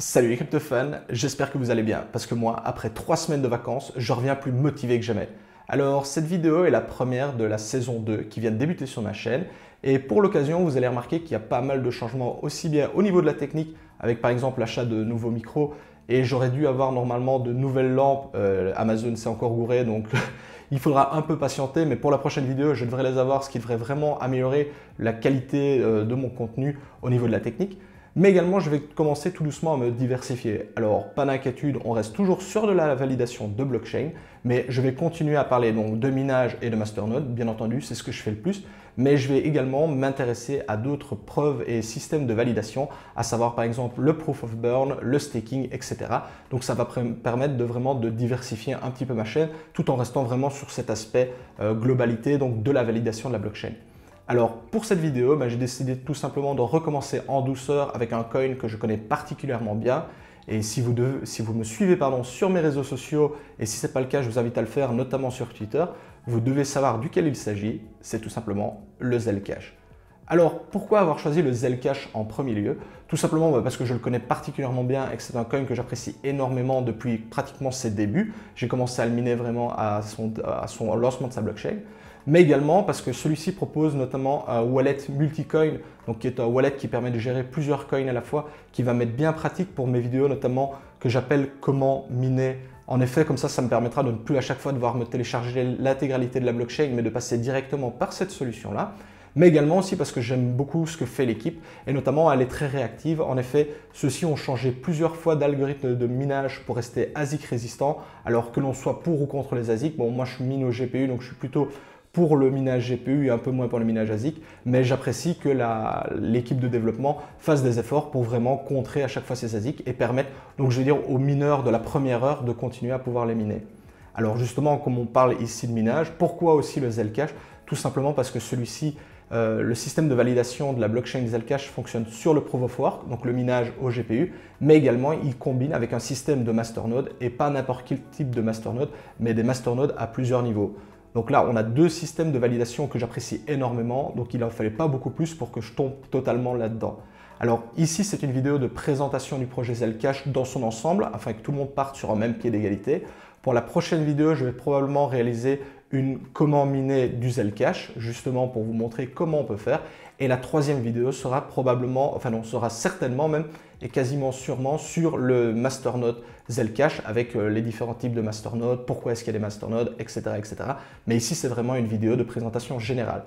Salut les crypto-fans, j'espère que vous allez bien parce que moi, après 3 semaines de vacances, je reviens plus motivé que jamais. Alors cette vidéo est la première de la saison 2 qui vient de débuter sur ma chaîne et pour l'occasion, vous allez remarquer qu'il y a pas mal de changements aussi bien au niveau de la technique avec par exemple l'achat de nouveaux micros et j'aurais dû avoir normalement de nouvelles lampes. Amazon s'est encore gouré donc il faudra un peu patienter mais pour la prochaine vidéo, je devrais les avoir, ce qui devrait vraiment améliorer la qualité de mon contenu au niveau de la technique. Mais également, je vais commencer tout doucement à me diversifier. Alors, pas d'inquiétude, on reste toujours sur de la validation de blockchain, mais je vais continuer à parler donc de minage et de masternode, bien entendu, c'est ce que je fais le plus, mais je vais également m'intéresser à d'autres preuves et systèmes de validation, à savoir par exemple le proof of burn, le staking, etc. Donc ça va permettre de vraiment de diversifier un petit peu ma chaîne, tout en restant vraiment sur cet aspect globalité, donc de la validation de la blockchain. Alors pour cette vidéo, j'ai décidé tout simplement de recommencer en douceur avec un coin que je connais particulièrement bien. Et si vous me suivez sur mes réseaux sociaux, et si ce n'est pas le cas, je vous invite à le faire, notamment sur Twitter, vous devez savoir duquel il s'agit, c'est tout simplement le Zcash. Alors pourquoi avoir choisi le Zcash en premier lieu? Tout simplement parce que je le connais particulièrement bien et que c'est un coin que j'apprécie énormément depuis pratiquement ses débuts. J'ai commencé à le miner vraiment à son lancement de sa blockchain. Mais également parce que celui-ci propose notamment un wallet multicoin, donc qui est un wallet qui permet de gérer plusieurs coins à la fois, qui va m'être bien pratique pour mes vidéos notamment que j'appelle comment miner. En effet, comme ça me permettra de ne plus à chaque fois devoir me télécharger l'intégralité de la blockchain, mais de passer directement par cette solution-là. Mais également aussi parce que j'aime beaucoup ce que fait l'équipe et notamment elle est très réactive. En effet, ceux-ci ont changé plusieurs fois d'algorithme de minage pour rester ASIC résistant, alors que l'on soit pour ou contre les ASIC. Bon, moi je mine au GPU, donc je suis plutôt pour le minage GPU et un peu moins pour le minage ASIC, mais j'apprécie que l'équipe de développement fasse des efforts pour vraiment contrer à chaque fois ces ASIC et permettre, donc je vais dire, aux mineurs de la première heure de continuer à pouvoir les miner. Alors justement, comme on parle ici de minage, pourquoi aussi le Zcash? Tout simplement parce que celui-ci, le système de validation de la blockchain Zcash fonctionne sur le Proof of Work, donc le minage au GPU, mais également il combine avec un système de masternode et pas n'importe quel type de masternode, mais des masternodes à plusieurs niveaux. Donc là, on a deux systèmes de validation que j'apprécie énormément, donc il n'en fallait pas beaucoup plus pour que je tombe totalement là-dedans. Alors ici, c'est une vidéo de présentation du projet Zcash dans son ensemble, afin que tout le monde parte sur un même pied d'égalité. Pour la prochaine vidéo, je vais probablement réaliser une comment miner du Zcash, justement pour vous montrer comment on peut faire. Et la troisième vidéo sera sera certainement même et quasiment sûrement sur le masternode Zcash avec les différents types de masternodes, pourquoi est-ce qu'il y a des masternodes, etc., etc. Mais ici, c'est vraiment une vidéo de présentation générale.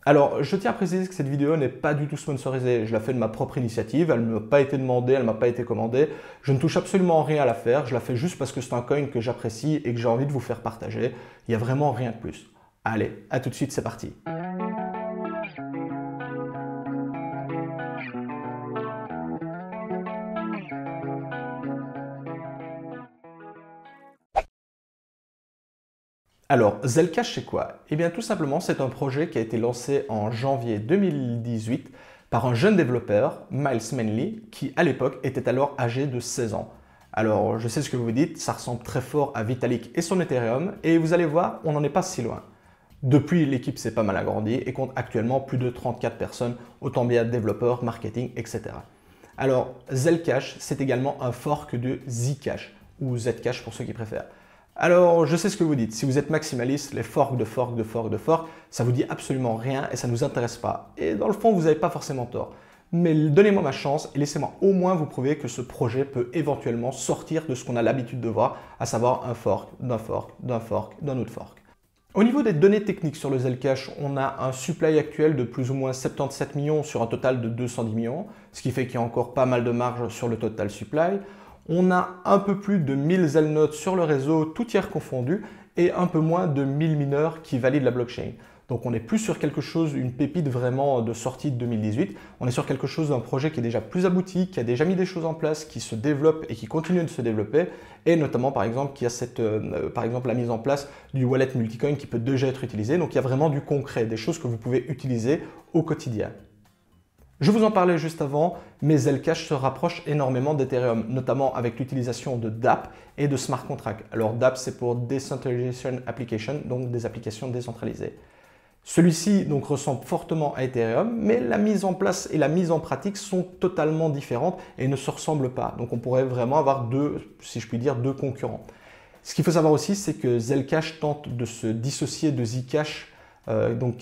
Alors, je tiens à préciser que cette vidéo n'est pas du tout sponsorisée. Je la fais de ma propre initiative, elle ne m'a pas été demandée, elle ne m'a pas été commandée. Je ne touche absolument rien à la faire, je la fais juste parce que c'est un coin que j'apprécie et que j'ai envie de vous faire partager. Il n'y a vraiment rien de plus. Allez, à tout de suite, c'est parti. Alors, Zcash, c'est quoi? Eh bien, tout simplement, c'est un projet qui a été lancé en janvier 2018 par un jeune développeur, Miles Manley, qui à l'époque était alors âgé de 16 ans. Alors, je sais ce que vous vous dites, ça ressemble très fort à Vitalik et son Ethereum, et vous allez voir, on n'en est pas si loin. Depuis, l'équipe s'est pas mal agrandie et compte actuellement plus de 34 personnes, autant bien développeurs, marketing, etc. Alors, Zcash, c'est également un fork de Zcash, ou Zcash pour ceux qui préfèrent. Alors, je sais ce que vous dites. Si vous êtes maximaliste, les forks de forks de forks de forks, ça vous dit absolument rien et ça ne nous intéresse pas. Et dans le fond, vous n'avez pas forcément tort. Mais donnez-moi ma chance et laissez-moi au moins vous prouver que ce projet peut éventuellement sortir de ce qu'on a l'habitude de voir, à savoir un fork, d'un fork, d'un fork, d'un autre fork. Au niveau des données techniques sur le Zcash, on a un supply actuel de plus ou moins 77 millions sur un total de 210 millions, ce qui fait qu'il y a encore pas mal de marge sur le total supply. On a un peu plus de 1000 Zelnodes sur le réseau, tout tiers confondu, et un peu moins de 1000 mineurs qui valident la blockchain. Donc on n'est plus sur quelque chose, une pépite vraiment de sortie de 2018, on est sur quelque chose d'un projet qui est déjà plus abouti, qui a déjà mis des choses en place, qui se développe et qui continue de se développer, et notamment par exemple qui a la mise en place du wallet multicoin qui peut déjà être utilisé. Donc il y a vraiment du concret, des choses que vous pouvez utiliser au quotidien. Je vous en parlais juste avant, mais Zcash se rapproche énormément d'Ethereum, notamment avec l'utilisation de dApp et de smart contracts. Alors dApp, c'est pour Decentralization Application, donc des applications décentralisées. Celui-ci donc ressemble fortement à Ethereum, mais la mise en place et la mise en pratique sont totalement différentes et ne se ressemblent pas. Donc on pourrait vraiment avoir deux, si je puis dire, deux concurrents. Ce qu'il faut savoir aussi, c'est que Zcash tente de se dissocier de Zcash, dont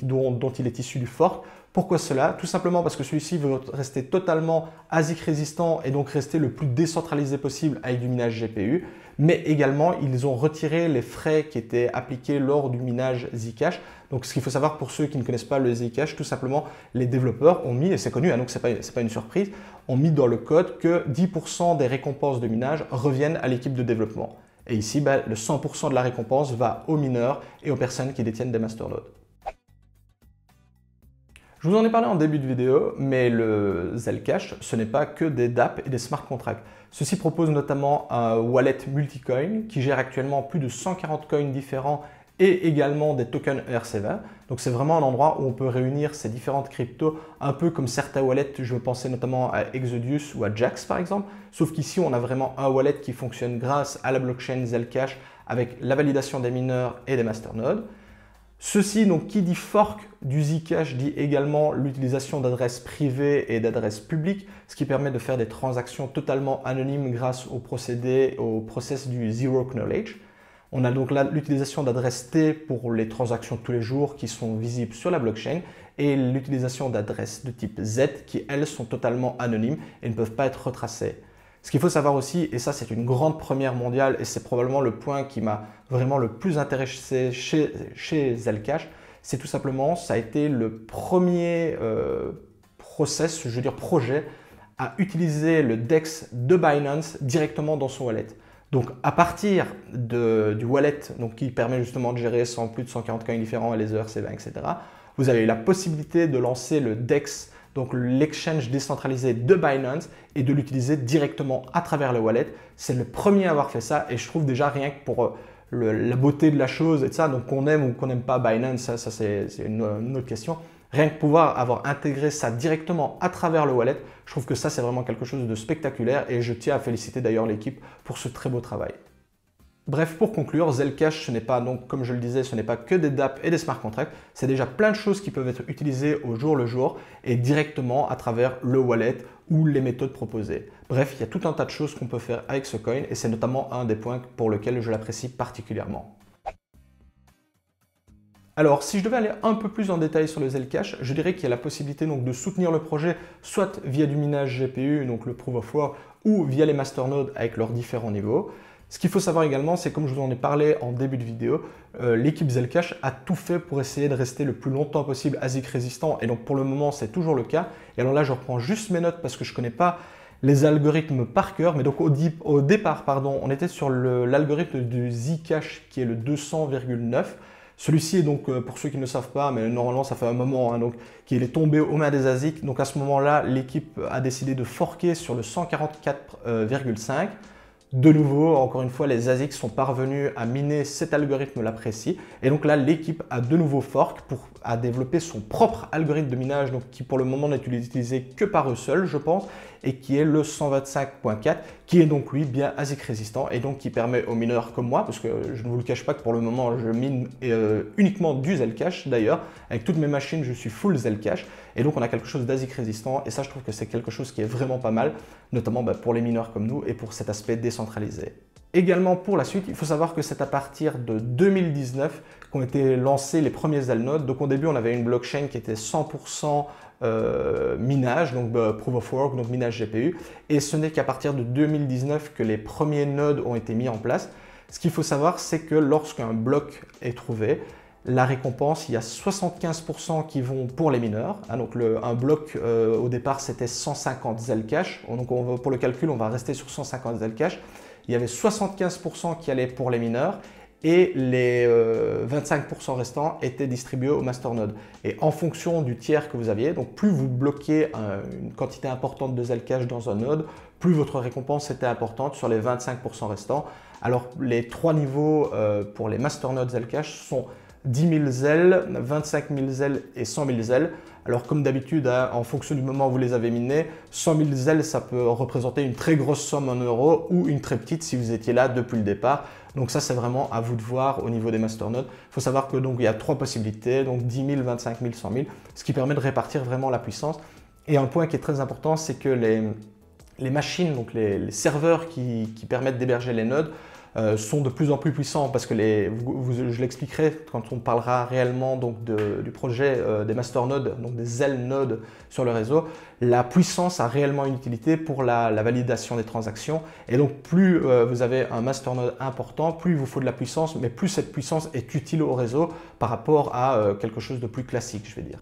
il est issu du fork. Pourquoi cela? Tout simplement parce que celui-ci veut rester totalement ASIC résistant et donc rester le plus décentralisé possible avec du minage GPU. Mais également, ils ont retiré les frais qui étaient appliqués lors du minage Zcash. Donc ce qu'il faut savoir pour ceux qui ne connaissent pas le Zcash, tout simplement, les développeurs ont mis, et c'est connu, hein, donc ce n'est pas une surprise, ont mis dans le code que 10% des récompenses de minage reviennent à l'équipe de développement. Et ici, le 100% de la récompense va aux mineurs et aux personnes qui détiennent des masternodes. Je vous en ai parlé en début de vidéo, mais le Zcash, ce n'est pas que des dApps et des smart contracts. Ceci propose notamment un wallet multicoin qui gère actuellement plus de 140 coins différents et également des tokens ERC20. Donc c'est vraiment un endroit où on peut réunir ces différentes cryptos, un peu comme certains wallets, je pensais notamment à Exodus ou à Jaxx par exemple, sauf qu'ici on a vraiment un wallet qui fonctionne grâce à la blockchain Zcash avec la validation des mineurs et des masternodes. Ceci, donc, qui dit fork du Zcash dit également l'utilisation d'adresses privées et d'adresses publiques, ce qui permet de faire des transactions totalement anonymes grâce au process du Zero Knowledge. On a donc là l'utilisation d'adresses T pour les transactions de tous les jours qui sont visibles sur la blockchain et l'utilisation d'adresses de type Z qui, elles, sont totalement anonymes et ne peuvent pas être retracées. Ce qu'il faut savoir aussi, et ça c'est une grande première mondiale et c'est probablement le point qui m'a vraiment le plus intéressé chez Zcash, c'est tout simplement, ça a été le premier projet à utiliser le DEX de Binance directement dans son wallet. Donc à partir du wallet qui permet justement de gérer plus de 140 coins différents et les ERC20, etc., vous avez la possibilité de lancer le DEX, donc l'exchange décentralisé de Binance, et de l'utiliser directement à travers le wallet. C'est le premier à avoir fait ça et je trouve déjà rien que pour la beauté de la chose et de ça, donc qu'on aime ou qu'on n'aime pas Binance, ça c'est une autre question. Rien que pouvoir avoir intégré ça directement à travers le wallet, je trouve que ça c'est vraiment quelque chose de spectaculaire et je tiens à féliciter d'ailleurs l'équipe pour ce très beau travail. Bref, pour conclure, Zcash, ce n'est pas, donc, comme je le disais, ce n'est pas que des dApps et des smart contracts, c'est déjà plein de choses qui peuvent être utilisées au jour le jour et directement à travers le wallet ou les méthodes proposées. Bref, il y a tout un tas de choses qu'on peut faire avec ce coin et c'est notamment un des points pour lesquels je l'apprécie particulièrement. Alors, si je devais aller un peu plus en détail sur le Zcash, je dirais qu'il y a la possibilité donc, de soutenir le projet soit via du minage GPU, donc le Proof of Work, ou via les masternodes avec leurs différents niveaux. Ce qu'il faut savoir également, c'est comme je vous en ai parlé en début de vidéo, l'équipe Zcash a tout fait pour essayer de rester le plus longtemps possible ASIC résistant et donc pour le moment c'est toujours le cas. Et alors là je reprends juste mes notes parce que je ne connais pas les algorithmes par cœur, mais donc au départ, on était sur l'algorithme du Zcash qui est le 200,9. Celui-ci est donc, pour ceux qui ne savent pas, mais normalement ça fait un moment, hein, donc qu'il est tombé aux mains des ASIC. Donc à ce moment-là, l'équipe a décidé de forker sur le 144,5. De nouveau, encore une fois, les ASIC sont parvenus à miner cet algorithme-là précis. Et donc là, l'équipe a de nouveau fork à développer son propre algorithme de minage, donc qui pour le moment n'est utilisé que par eux seuls, je pense, et qui est le 125.4, qui est donc lui bien ASIC résistant et donc qui permet aux mineurs comme moi, parce que je ne vous le cache pas que pour le moment je mine uniquement du Zcash d'ailleurs, avec toutes mes machines je suis full Zcash, et donc on a quelque chose d'ASIC résistant et ça je trouve que c'est quelque chose qui est vraiment pas mal, notamment pour les mineurs comme nous et pour cet aspect décentralisé. Également pour la suite, il faut savoir que c'est à partir de 2019 qu'ont été lancés les premiers Zalnodes. Donc au début, on avait une blockchain qui était 100% minage, donc Proof of Work, donc minage GPU. Et ce n'est qu'à partir de 2019 que les premiers nodes ont été mis en place. Ce qu'il faut savoir, c'est que lorsqu'un bloc est trouvé, la récompense, il y a 75% qui vont pour les mineurs. Hein, donc un bloc, au départ, c'était 150 Zcash. Donc pour le calcul, on va rester sur 150 Zcash. Il y avait 75% qui allaient pour les mineurs et les 25% restants étaient distribués au masternode. Et en fonction du tiers que vous aviez, donc plus vous bloquez une quantité importante de Zcash dans un node, plus votre récompense était importante sur les 25% restants. Alors les trois niveaux pour les masternodes Zcash sont 10 000 zèles, 25 000 zèles et 100 000 zèles. Alors comme d'habitude, en fonction du moment où vous les avez minés, 100 000 zèles, ça peut représenter une très grosse somme en euros ou une très petite si vous étiez là depuis le départ. Donc ça, c'est vraiment à vous de voir au niveau des masternodes. Il faut savoir que donc il y a 3 possibilités, donc 10 000, 25 000, 100 000, ce qui permet de répartir vraiment la puissance. Et un point qui est très important, c'est que les machines, donc les serveurs qui permettent d'héberger les nodes, sont de plus en plus puissants parce que je l'expliquerai quand on parlera réellement donc du projet des masternodes, donc des zèles nodes sur le réseau. La puissance a réellement une utilité pour la validation des transactions et donc plus vous avez un masternode important, plus il vous faut de la puissance, mais plus cette puissance est utile au réseau par rapport à quelque chose de plus classique, je vais dire.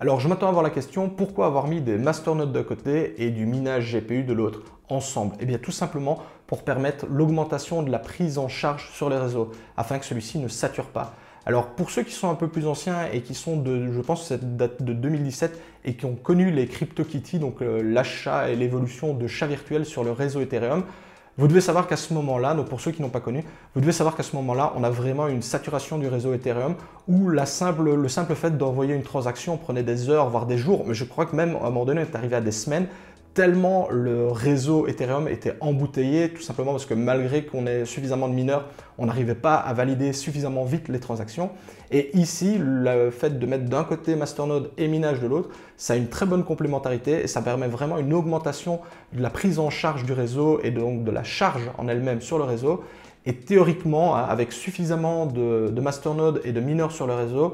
Alors je m'attends à avoir la question, pourquoi avoir mis des masternodes d'un côté et du minage GPU de l'autre ensemble? Eh bien tout simplement pour permettre l'augmentation de la prise en charge sur les réseaux, afin que celui-ci ne sature pas. Alors pour ceux qui sont un peu plus anciens et qui sont je pense cette date de 2017 et qui ont connu les CryptoKitties, donc l'achat et l'évolution de chats virtuels sur le réseau Ethereum, vous devez savoir qu'à ce moment-là, donc pour ceux qui n'ont pas connu, vous devez savoir qu'à ce moment-là, on a vraiment une saturation du réseau Ethereum où le simple fait d'envoyer une transaction prenait des heures, voire des jours, mais je crois que même à un moment donné, on est arrivé à des semaines, tellement le réseau Ethereum était embouteillé, tout simplement parce que malgré qu'on ait suffisamment de mineurs, on n'arrivait pas à valider suffisamment vite les transactions. Et ici, le fait de mettre d'un côté masternode et minage de l'autre, ça a une très bonne complémentarité et ça permet vraiment une augmentation de la prise en charge du réseau et donc de la charge en elle-même sur le réseau. Et théoriquement, avec suffisamment de masternodes et de mineurs sur le réseau,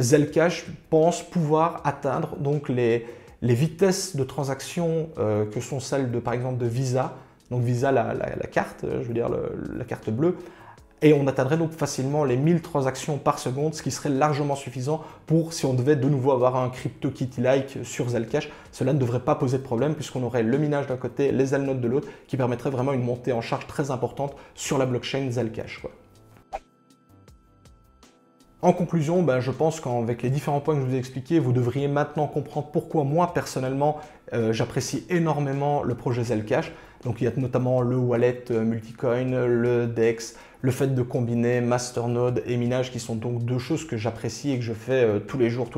Zcash pense pouvoir atteindre donc les vitesses de transaction que sont celles de, par exemple, de Visa, donc Visa la carte, je veux dire la carte bleue, et on atteindrait donc facilement les 1000 transactions par seconde, ce qui serait largement suffisant pour, si on devait de nouveau avoir un CryptoKitty-like sur Zcash, cela ne devrait pas poser de problème puisqu'on aurait le minage d'un côté, les zèles-nodes de l'autre, qui permettrait vraiment une montée en charge très importante sur la blockchain Zcash, quoi. En conclusion, je pense qu'avec les différents points que je vous ai expliqués, vous devriez maintenant comprendre pourquoi moi, personnellement, j'apprécie énormément le projet Zcash. Donc il y a notamment le wallet multicoin, le DEX, le fait de combiner masternode et minage qui sont donc deux choses que j'apprécie et que je fais tous les jours.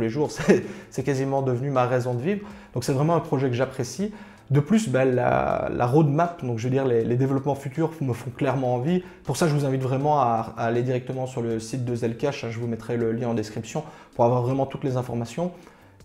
C'est quasiment devenu ma raison de vivre. Donc c'est vraiment un projet que j'apprécie. De plus, la roadmap, donc je veux dire les développements futurs me font clairement envie. Pour ça, je vous invite vraiment à aller directement sur le site de Zcash. Je vous mettrai le lien en description pour avoir vraiment toutes les informations.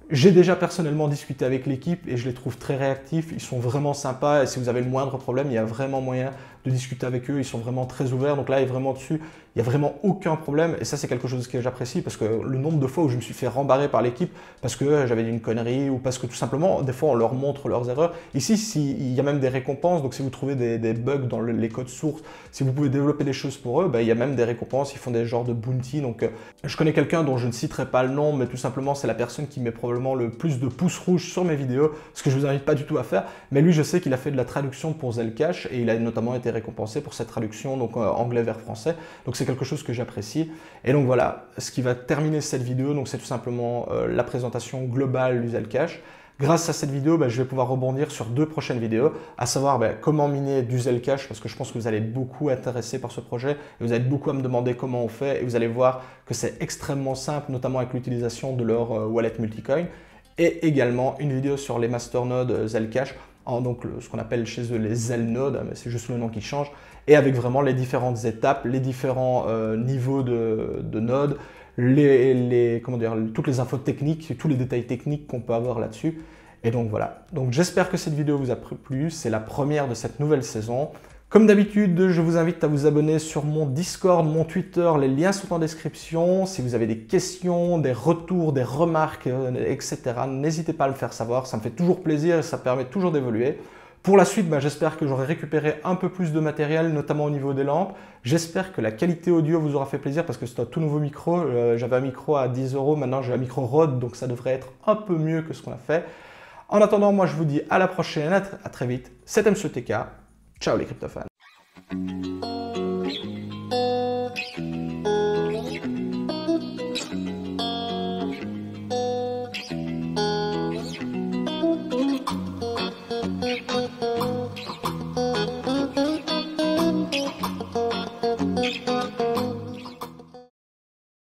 J'ai déjà personnellement discuté avec l'équipe et je les trouve très réactifs. Ils sont vraiment sympas et si vous avez le moindre problème, il y a vraiment moyen de discuter avec eux. Ils sont vraiment très ouverts. Donc là, il est vraiment dessus. Il n'y a vraiment aucun problème et ça, c'est quelque chose que j'apprécie parce que le nombre de fois où je me suis fait rembarrer par l'équipe parce que j'avais dit une connerie ou parce que tout simplement, des fois, on leur montre leurs erreurs. Ici, il y a même des récompenses. Donc, si vous trouvez des bugs dans les codes sources, si vous pouvez développer des choses pour eux, il y a même des récompenses. Ils font des genres de bounty. Donc, je connais quelqu'un dont je ne citerai pas le nom, mais tout simplement, c'est la personne qui met probablement le plus de pouces rouges sur mes vidéos, ce que je vous invite pas du tout à faire. Mais lui, je sais qu'il a fait de la traduction pour Zcash et il a notamment été récompensé pour cette traduction, donc anglais vers français. Donc, c'est quelque chose que j'apprécie. Et donc voilà, ce qui va terminer cette vidéo, donc c'est tout simplement la présentation globale du Zcash. Grâce à cette vidéo, je vais pouvoir rebondir sur 2 prochaines vidéos, à savoir comment miner du Zcash, parce que je pense que vous allez être beaucoup intéressés par ce projet, et vous allez beaucoup à me demander comment on fait, et vous allez voir que c'est extrêmement simple, notamment avec l'utilisation de leur wallet multicoin, et également une vidéo sur les masternodes Zcash, donc ce qu'on appelle chez eux les zèles-nodes, mais c'est juste le nom qui change, et avec vraiment les différentes étapes, les différents niveaux de nodes, toutes les infos techniques, tous les détails techniques qu'on peut avoir là-dessus. Et donc voilà. Donc j'espère que cette vidéo vous a plu. C'est la première de cette nouvelle saison. Comme d'habitude, je vous invite à vous abonner sur mon Discord, mon Twitter. Les liens sont en description. Si vous avez des questions, des retours, des remarques, etc., n'hésitez pas à le faire savoir. Ça me fait toujours plaisir et ça permet toujours d'évoluer. Pour la suite, j'espère que j'aurai récupéré un peu plus de matériel, notamment au niveau des lampes. J'espère que la qualité audio vous aura fait plaisir parce que c'est un tout nouveau micro. J'avais un micro à 10 €, maintenant j'ai un micro Rode, donc ça devrait être un peu mieux que ce qu'on a fait. En attendant, moi je vous dis à la prochaine, à très vite. C'était MCTK. Ciao les cryptofans.